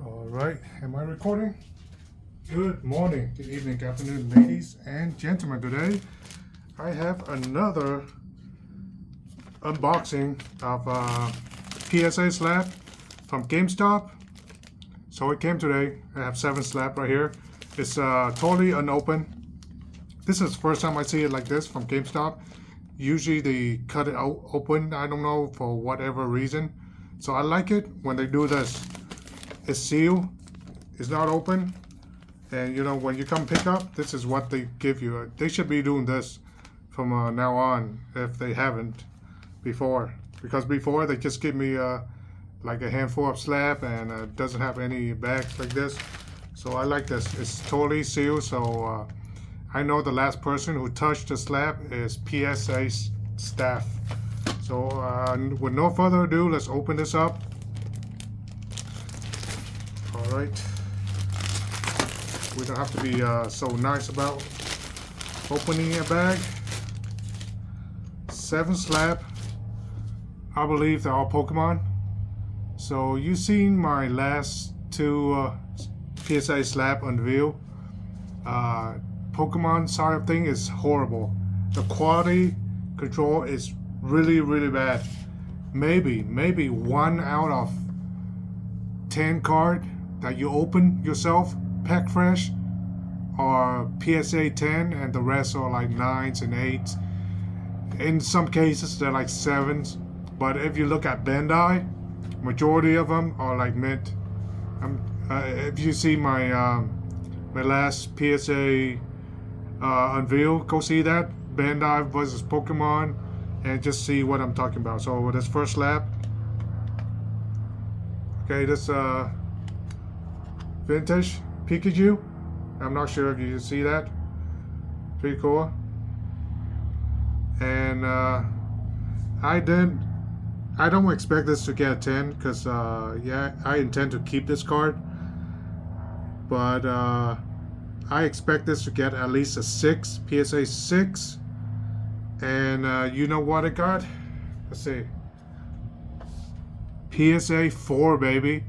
All right, am I recording? Good morning, good evening, good afternoon, ladies and gentlemen. Today I have another unboxing of a PSA slab from GameStop. So it came today. I have 7 slab right here. It's totally unopened. This is the first time I see it like this from GameStop. Usually they cut it out open, I don't know, for whatever reason. So I like it when they do this. It's sealed, it's not open, and you know, when you come pick up, this is what they give you. They should be doing this from now on if they haven't before, because before they just give me like a handful of slab and doesn't have any bags like this. So I like this. It's totally sealed, so I know the last person who touched the slab is PSA staff. So with no further ado, let's open this up. All right, we don't have to be so nice about opening a bag. 7 slab. I believe they're all Pokemon. So you've seen my last 2 PSA slab unveil. Pokemon side of thing is horrible. The quality control is really bad. Maybe 1 out of 10 card that you open yourself, pack fresh, or PSA 10, and the rest are like 9s and 8s. In some cases they're like 7s, but if you look at Bandai, majority of them are like mint. If you see my my last PSA unveil, go see that, Bandai versus Pokemon, and just see what I'm talking about. So this first slab, okay, this vintage Pikachu. I'm not sure if you see that. Pretty cool. And I don't expect this to get a 10 because yeah, I intend to keep this card, but I expect this to get at least a 6, PSA 6. And you know what I got? Let's see. PSA 4, baby.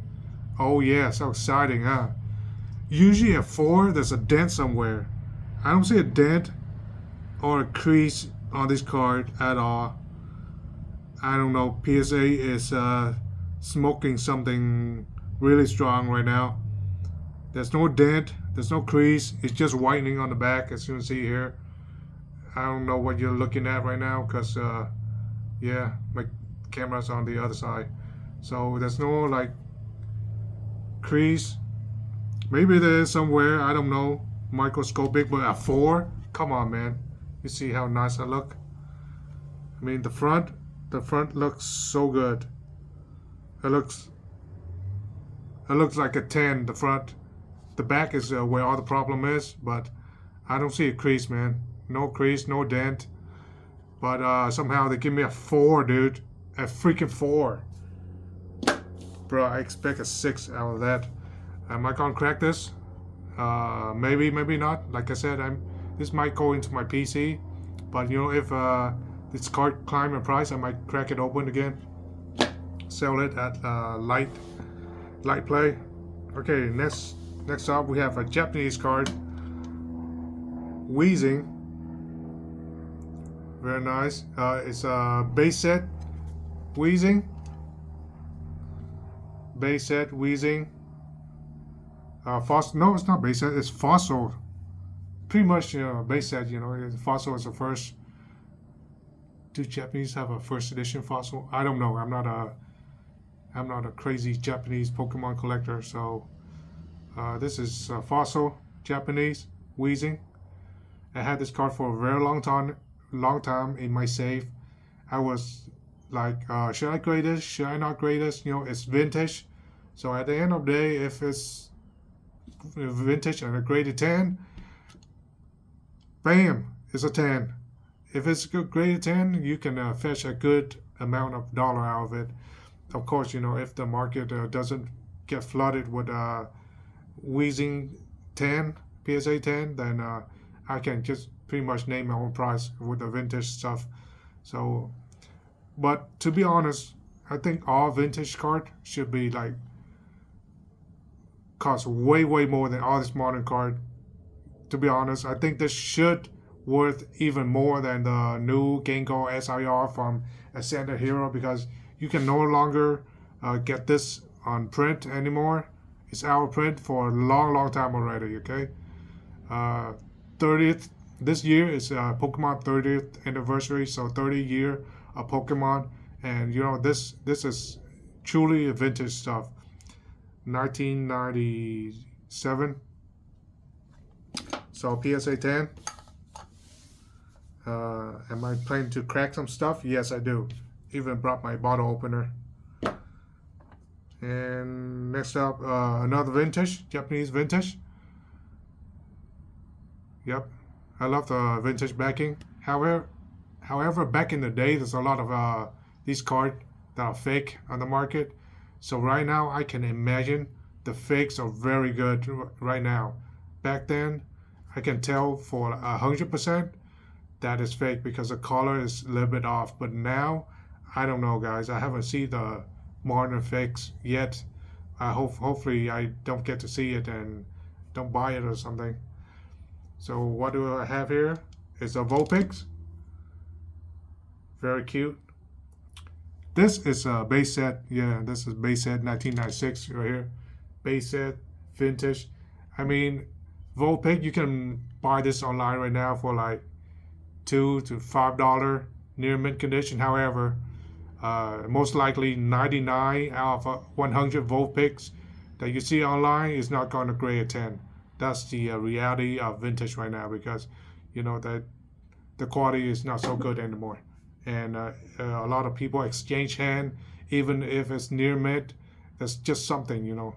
Oh yeah, so exciting, huh? Usually at 4, there's a dent somewhere. I don't see a dent or a crease on this card at all. I don't know. PSA is smoking something really strong right now. There's no dent, there's no crease. It's just whitening on the back, as you can see here. I don't know what you're looking at right now because yeah, my camera's on the other side. So there's no like crease. Maybe there is somewhere, I don't know, microscopic, but at 4, come on, man. You see how nice I look? I mean, the front looks so good. It looks like a 10, the front. The back is where all the problem is, but I don't see a crease, man. No crease, no dent. But somehow they give me a 4, dude. A freaking 4. Bro, I expect a 6 out of that. Am I gonna crack this? Maybe not. Like I said, this might go into my PC. But you know, if this card climb in price, I might crack it open again. Sell it at light play. Okay, next up we have a Japanese card. Wheezing. Very nice. It's a base set Wheezing. Base set Wheezing. No, it's not base set. It's Fossil. Pretty much, you know, base set. You know, Fossil is the first. Do Japanese have a first edition Fossil? I don't know. I'm not a crazy Japanese Pokemon collector. So this is Fossil Japanese Wheezing. I had this card for a very long time in my save. I was like, should I grade this? Should I not grade this? You know, it's vintage. So at the end of the day, if it's vintage and a graded 10, bam, it's a 10. If it's a graded 10, you can fetch a good amount of dollar out of it. Of course, you know, if the market doesn't get flooded with Wheezing 10, PSA 10, then I can just pretty much name my own price with the vintage stuff. So, but to be honest, I think all vintage card should be like costs way more than all this modern card. To be honest, I think this should worth even more than the new Genko SIR from Ascended Hero, because you can no longer get this on print anymore. It's out of print for a long time already. Okay, 30th this year is Pokemon 30th anniversary, so 30-year of Pokemon, and you know this is truly vintage stuff. 1997. So PSA 10. Am I planning to crack some stuff? Yes, I do. Even brought my bottle opener. And next up, another vintage, Japanese vintage. Yep, I love the vintage backing. However, back in the day, there's a lot of these cards that are fake on the market. So right now, I can imagine the fakes are very good right now. Back then, I can tell for 100% that is fake because the color is a little bit off. But now, I don't know, guys. I haven't seen the modern fakes yet. Hopefully I don't get to see it and don't buy it or something. So what do I have here? It's a Vulpix. Very cute. This is a base set. Yeah, this is base set 1996 right here. Base set, vintage. I mean, Vulpix, you can buy this online right now for like $2 to $5 near mint condition. However, most likely 99 out of 100 Vulpix that you see online is not going to grade a 10. That's the reality of vintage right now, because you know that the quality is not so good anymore, and a lot of people exchange hand even if it's near mint. There's just something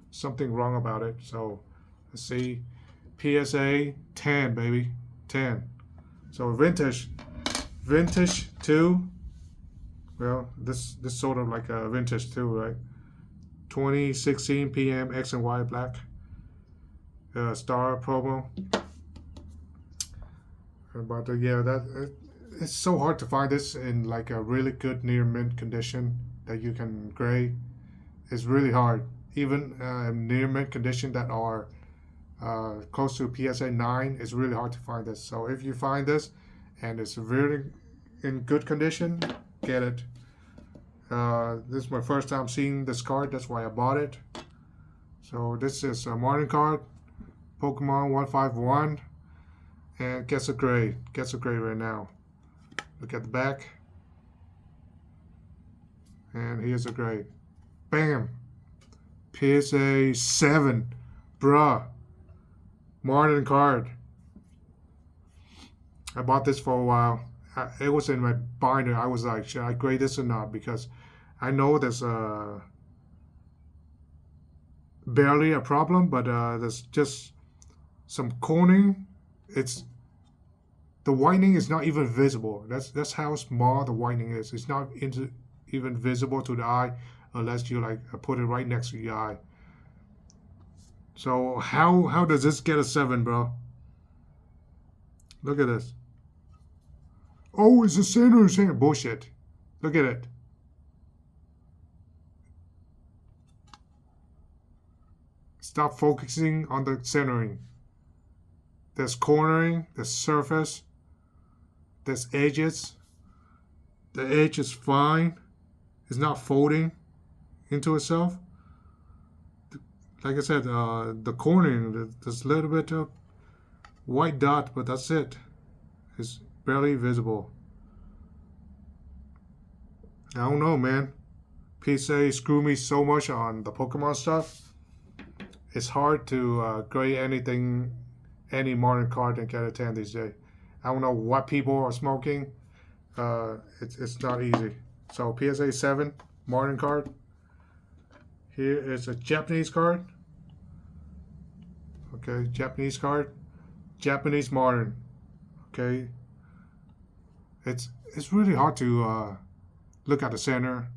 something wrong about it. So let's see, PSA 10, baby, 10. So vintage 2. Well, this sort of like a vintage 2, right? 2016 PM X and Y black. Star promo. But it's so hard to find this in like a really good near mint condition that you can grade. It's really hard. Even near mint condition that are close to PSA 9, it's really hard to find this. So if you find this and it's really in good condition, get it. This is my first time seeing this card. That's why I bought it. So this is a modern card. Pokemon 151, and gets a grade right now. Look at the back, and here's a grade. Bam, PSA 7, bruh, modern card. I bought this for a while. It was in my binder. I was like, should I grade this or not? Because I know there's barely a problem, but there's just some cornering. It's the whitening is not even visible. That's how small the whitening is. It's not even visible to the eye unless you like put it right next to your eye. So how does this get a 7, bro? Look at this. Oh, it's a center saying bullshit. Look at it. Stop focusing on the centering. There's cornering, there's surface, there's edges. The edge is fine. It's not folding into itself. Like I said, the cornering, there's a little bit of white dot, but that's it. It's barely visible. I don't know, man. PSA screwed me so much on the Pokemon stuff. It's hard to grade anything, any modern card and get a 10 these days. I don't know what people are smoking. It's not easy. So PSA 7 modern card. Here is a Japanese card. Okay, Japanese card. Japanese modern. Okay. It's really hard to look at the center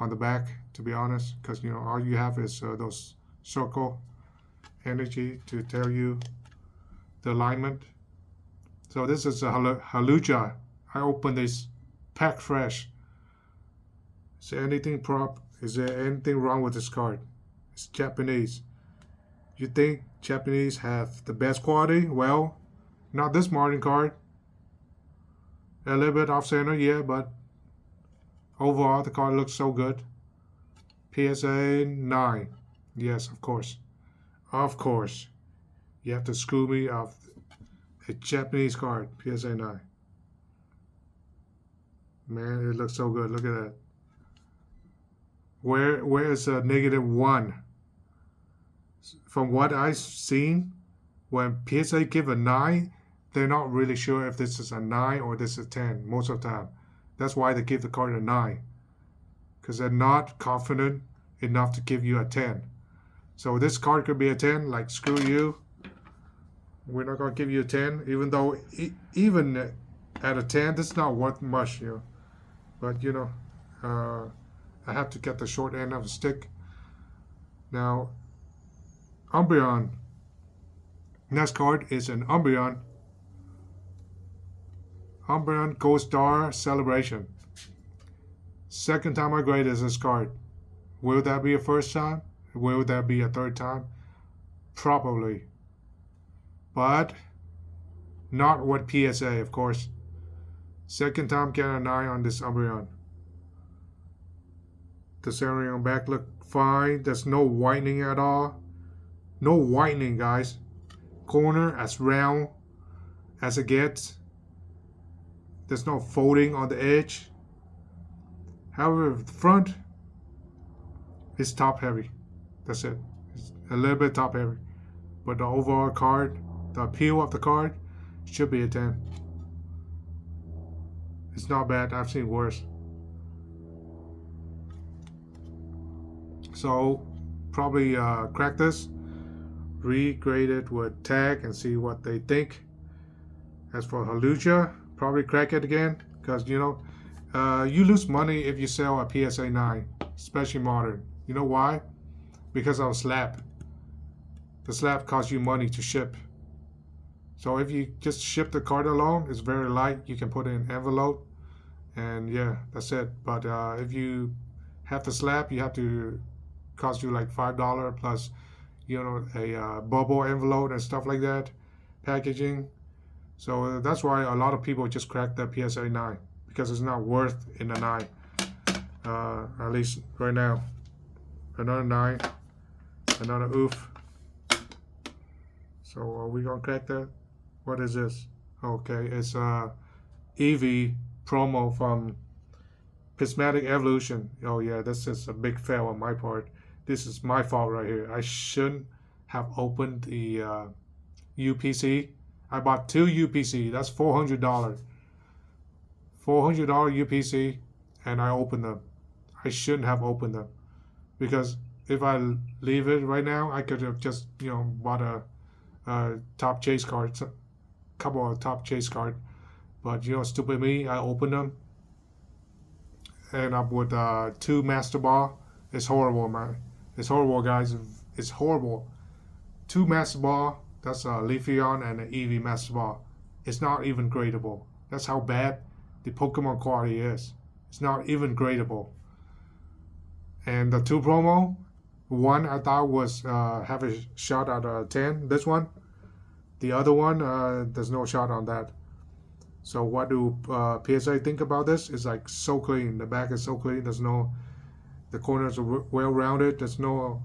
on the back, to be honest, because all you have is those circle energy to tell you the alignment. So this is a Halucha. I opened this pack fresh. Is there anything wrong with this card? It's Japanese. You think Japanese have the best quality? Well, not this Martin card. A little bit off center, yeah, but overall the card looks so good. PSA 9. Yes, of course. Of course. You have to screw me off a Japanese card, PSA 9. Man, it looks so good. Look at that. Where is a -1? From what I've seen, when PSA give a 9, they're not really sure if this is a 9 or this is a 10 most of the time. That's why they give the card a 9. Because they're not confident enough to give you a 10. So this card could be a 10, like screw you. We're not going to give you a 10, even though even at a 10, this is not worth much, you know. But, you know, I have to get the short end of the stick. Now, Umbreon. Next card is an Umbreon. Umbreon Gold Star Celebration. Second time I graded this card. Will that be a first time? Will that be a third time? Probably. But not with PSA, of course. Second time getting an eye on this Umbreon. The centering on back look fine. There's no whitening at all. No whitening, guys. Corner as round as it gets. There's no folding on the edge. However, the front is top heavy. That's it. It's a little bit top heavy. But the overall card, the appeal of the card, should be a 10. It's not bad. I've seen worse. So, probably crack this, regrade it with tag and see what they think. As for Haluja, probably crack it again, because you know, you lose money if you sell a PSA 9, especially modern. You know why? Because of slab. The slab costs you money to ship. So if you just ship the card alone, it's very light. You can put it in an envelope, and yeah, that's it. But if you have the slab, you have to cost you like $5 plus, you know, a bubble envelope and stuff like that, packaging. So that's why a lot of people just crack the PSA 9, because it's not worth in a 9. At least right now. Another 9, another oof. So are we gonna crack that? What is this? Okay, it's EV promo from Prismatic Evolution. Oh yeah, this is a big fail on my part. This is my fault right here. I shouldn't have opened the UPC. I bought 2 UPC. That's $400. $400 UPC, and I opened them. I shouldn't have opened them, because if I leave it right now, I could have just, you know, bought a top chase card, a couple of top chase card. But you know, stupid me, I opened them. And up with 2 Master Ball. It's horrible, man. It's horrible, guys. It's horrible. 2 Master Ball. That's a Leafeon and an Eevee Master Ball. It's not even gradable. That's how bad the Pokemon quality is. It's not even gradable. And the 2 promo, one I thought was have a shot at a 10. This one. The other one, there's no shot on that. So what do PSA think about this? It's like so clean. The back is so clean. There's no, the corners are well rounded. There's no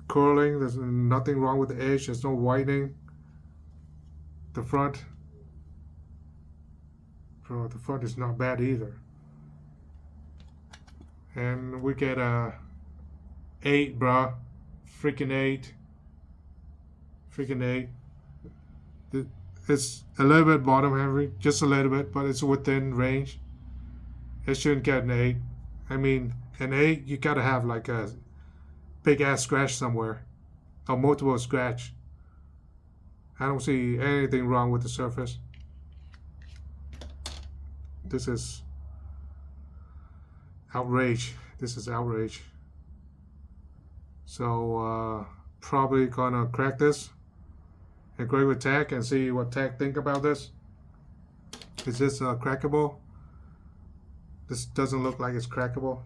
curling. There's nothing wrong with the edge. There's no whitening. The front, bro, the front is not bad either. And we get a 8, bruh. Freaking 8. Freaking 8. It's a little bit bottom heavy, just a little bit, but it's within range. It shouldn't get an 8. I mean, an 8, you gotta have like a big ass scratch somewhere, or multiple scratch. I don't see anything wrong with the surface. This is outrage. This is outrage. So probably gonna crack this and grade with tag and see what tag think about this. Is this crackable? This doesn't look like it's crackable.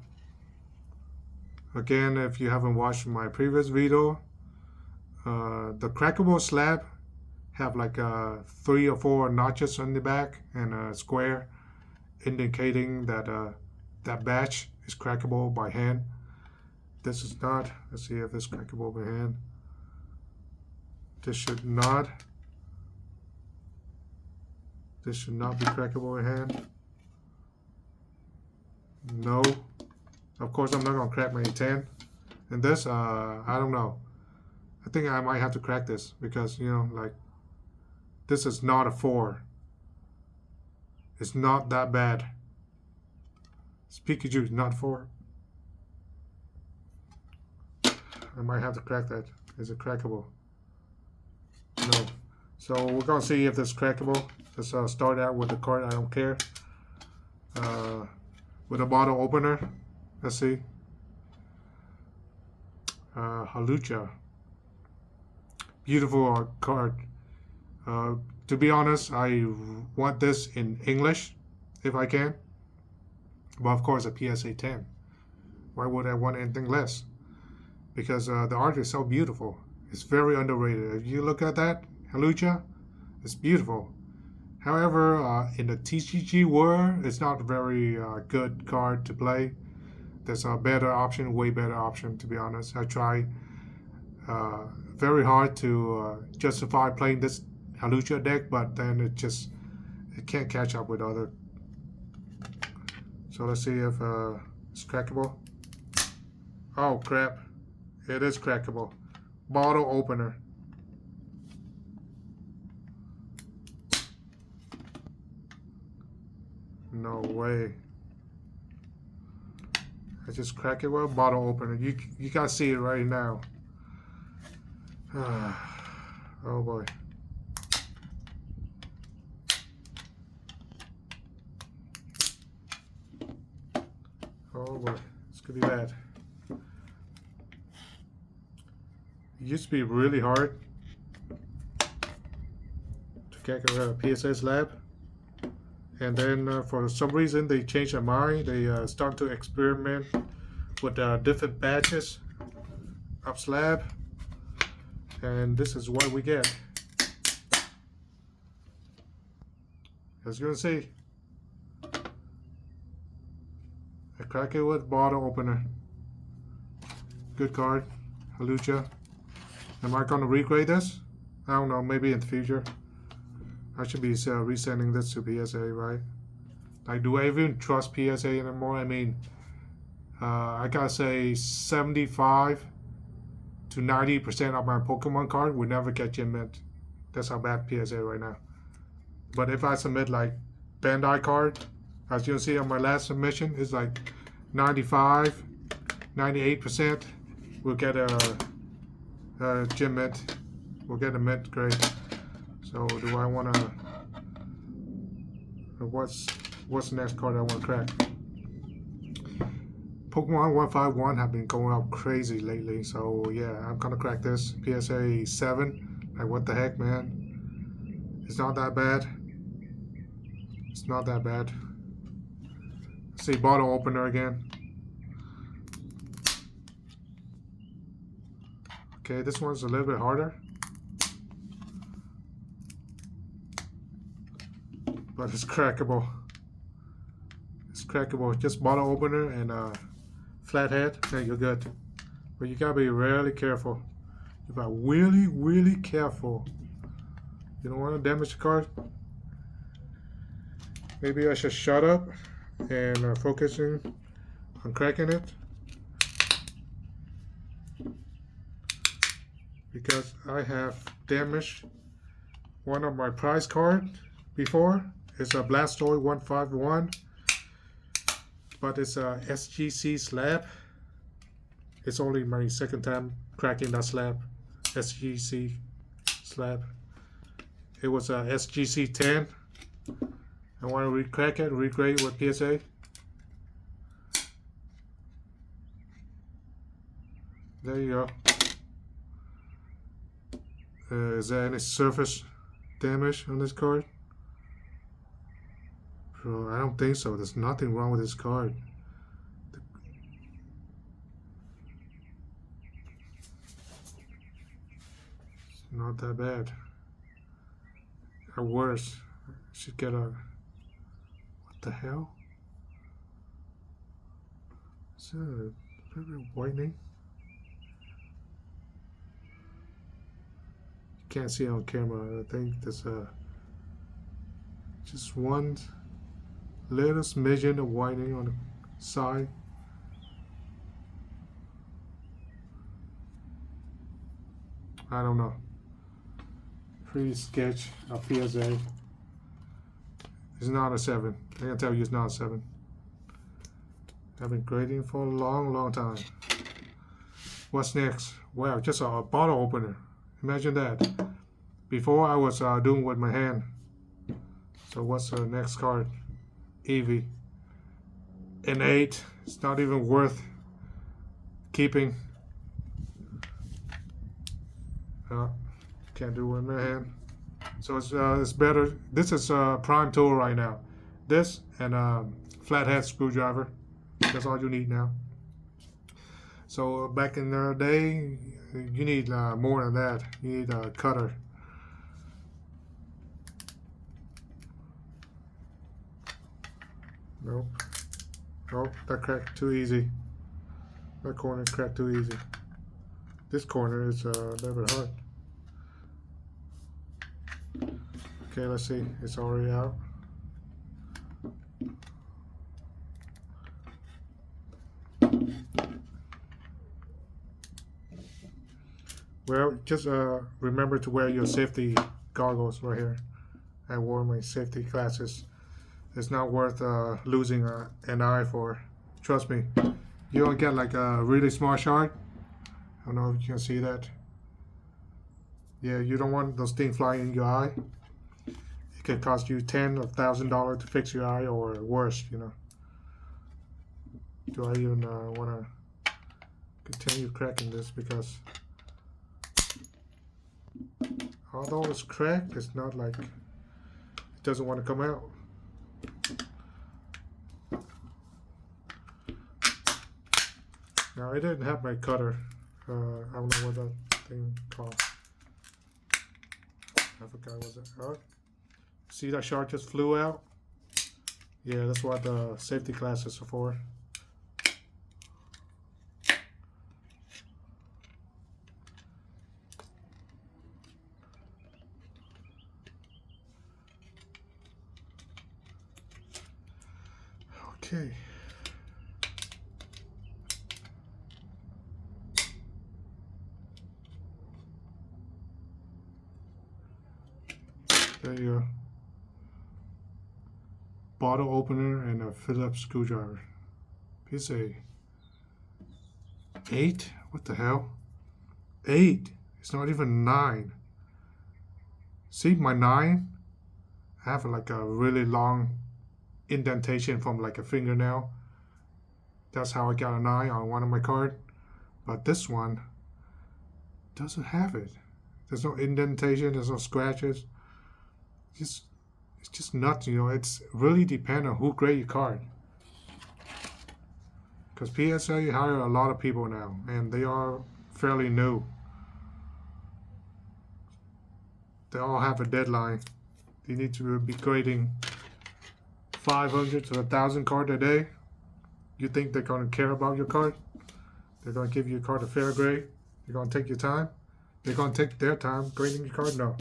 Again, if you haven't watched my previous video, the crackable slab have like 3 or 4 notches on the back and a square indicating that that batch is crackable by hand. This is not. Let's see if it's crackable by hand. This should not. This should not be crackable by hand. No. Of course, I'm not gonna crack my 10. And this, I don't know. I think I might have to crack this because, you know, like, this is not a 4. It's not that bad. It's Pikachu, not 4. I might have to crack that. Is it crackable? No. So we're gonna see if this is crackable. Let's start out with the card. I don't care. With a bottle opener. Let's see. Halucha. Beautiful card. To be honest, I want this in English if I can. But of course, a PSA 10. Why would I want anything less? Because the art is so beautiful. It's very underrated. If you look at that, Halucha, it's beautiful. However, in the TCG world, it's not a very good card to play. There's a better option, way better option, to be honest. I try very hard to justify playing this Halucha deck, but then it can't catch up with other. So let's see if it's crackable. Oh crap, it is crackable. Bottle opener. No way. I just crack it with a bottle opener. You gotta see it right now. Oh boy. Oh boy, this could be bad. It used to be really hard to get a PSA slab, and then for some reason they changed their mind. They start to experiment with different batches of slab, and this is what we get. As you can see, I crack it with bottle opener. Good card, Halucha. Am I gonna regrade this? I don't know, maybe in the future. I should be resending this to PSA, right? Like, do I even trust PSA anymore? I mean, I gotta say 75 to 90% of my Pokemon card would never get gem mint. That's how bad PSA right now. But if I submit like Bandai card, as you can see on my last submission, it's like 95, 98% will get a gem mint. We'll get a mint grade. So do I want to? What's the next card I want to crack? Pokemon 151 have been going up crazy lately. So yeah, I'm gonna crack this PSA 7. Like what the heck, man? It's not that bad. It's not that bad. Let's see, bottle opener again. Okay, this one's a little bit harder. But it's crackable. It's crackable. Just bottle opener and flathead, and you're good. But you gotta be really careful. You gotta really careful. You don't want to damage the card. Maybe I should shut up and focusing on cracking it, because I have damaged one of my prize cards before. It's a Blastoise 151, but it's a SGC slab. It's only my second time cracking that slab, SGC slab. It was a SGC 10. I want to re-crack it, regrade with PSA. There you go. Is there any surface damage on this card? Bro, I don't think so. There's nothing wrong with this card. not that bad. At worst, should get a. What the hell? Is that a little bit whitening? You can't see it on camera. I think there's just one little smidgen of whitening on the side. I don't know. Pretty sketch of PSA. It's not a 7. I can tell you it's not a 7. I've been grading for a long time. What's next? Wow, just a bottle opener. Imagine that. Before I was doing with my hand. So what's the next card? Eevee. An 8. It's not even worth keeping. Can't do it with my hand. So it's better. This is prime tool right now. This and flathead screwdriver. That's all you need now. So back in the day, you need more than that. You need a cutter. Nope. Nope, that cracked too easy. That corner cracked too easy. This corner is a little bit hard. Okay, let's see. It's already out. Well, just remember to wear your safety goggles right here. I wore my safety glasses. It's not worth losing an eye for. Trust me. You don't get like a really smart shark. I don't know if you can see that. Yeah, you don't want those things flying in your eye. It could cost you $10,000 to fix your eye, or worse, you know. Do I even want to continue cracking this? Because although it's cracked, it's not like it doesn't want to come out. Now, I didn't have my cutter. I don't know what that thing called. I forgot what that. Oh, see that shark just flew out? Yeah, that's what the safety glasses are for. Okay. There you go. Bottle opener and a Phillips screwdriver. PSA 8? What the hell? 8. It's not even 9. See my 9? I have like a really long indentation from like a fingernail. That's how I got a 9 on one of my cards. But this one doesn't have it. There's no indentation. There's no scratches. It's just nuts, you know. It's really depends on who grade your card. Because PSA hire a lot of people now, and they are fairly new. They all have a deadline. They need to be grading 500 to 1,000 cards a day. You think they're going to care about your card? They're going to give you a card a fair grade? They're going to take your time? They're going to take their time grading your card? No.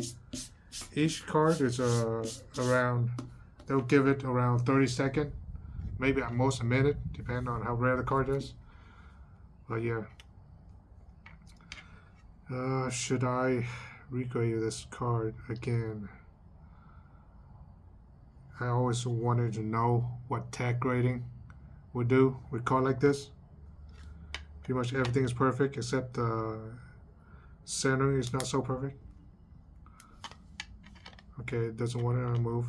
Each card is around, they'll give it around 30 seconds, maybe at most a minute, depending on how rare the card is. But yeah. Should I regrade this card again? I always wanted to know what tag grading would do with a card like this. Pretty much everything is perfect except the centering is not so perfect. Okay, it doesn't want to move.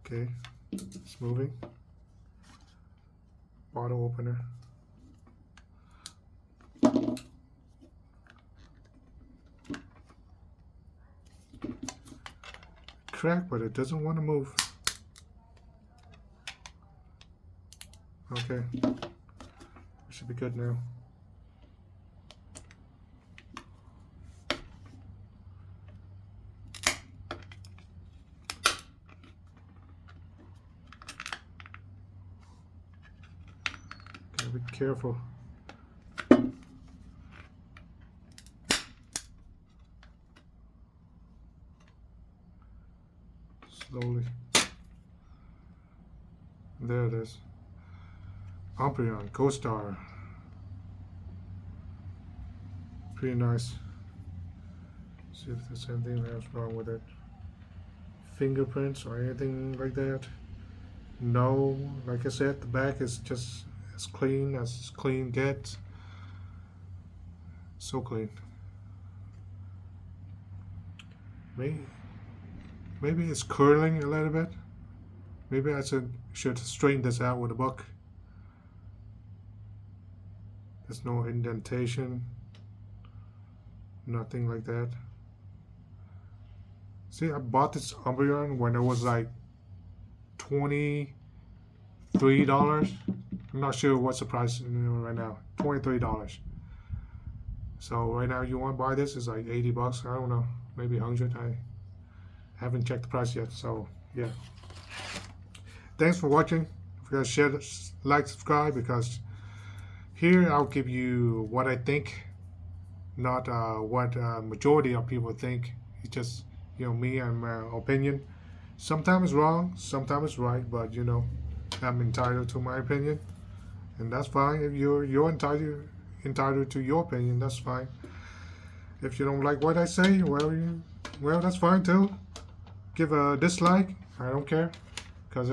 Okay, it's moving. Bottle opener. Crack, but it doesn't want to move. Should be good now. Gotta be careful. Slowly. There it is. Umbreon, Ghost Star. Pretty nice. See if there's anything else wrong with it. Fingerprints or anything like that. No, like I said, the back is just as clean gets. So clean. Maybe it's curling a little bit. Maybe I should straighten this out with a book. There's no indentation. Nothing like that. See, I bought this Umbreon when it was like $23. I'm not sure what's the price right now. $23. So right now you want to buy this, it's like $80. I don't know, maybe 100. I haven't checked the price yet. So yeah. Thanks for watching. If you guys share, like, subscribe, because here I'll give you what I think, not what majority of people think. It's just, you know, me and my opinion. Sometimes it's wrong, sometimes it's right, but you know, I'm entitled to my opinion, and that's fine. If you're entitled to your opinion, that's fine. If you don't like what I say, well, that's fine too. Give a dislike. I don't care, because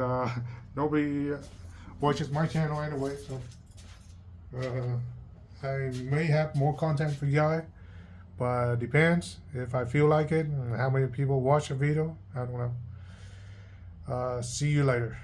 nobody watches my channel anyway. So I may have more content for you guys, but depends if I feel like it and how many people watch a video. I don't know. See you later.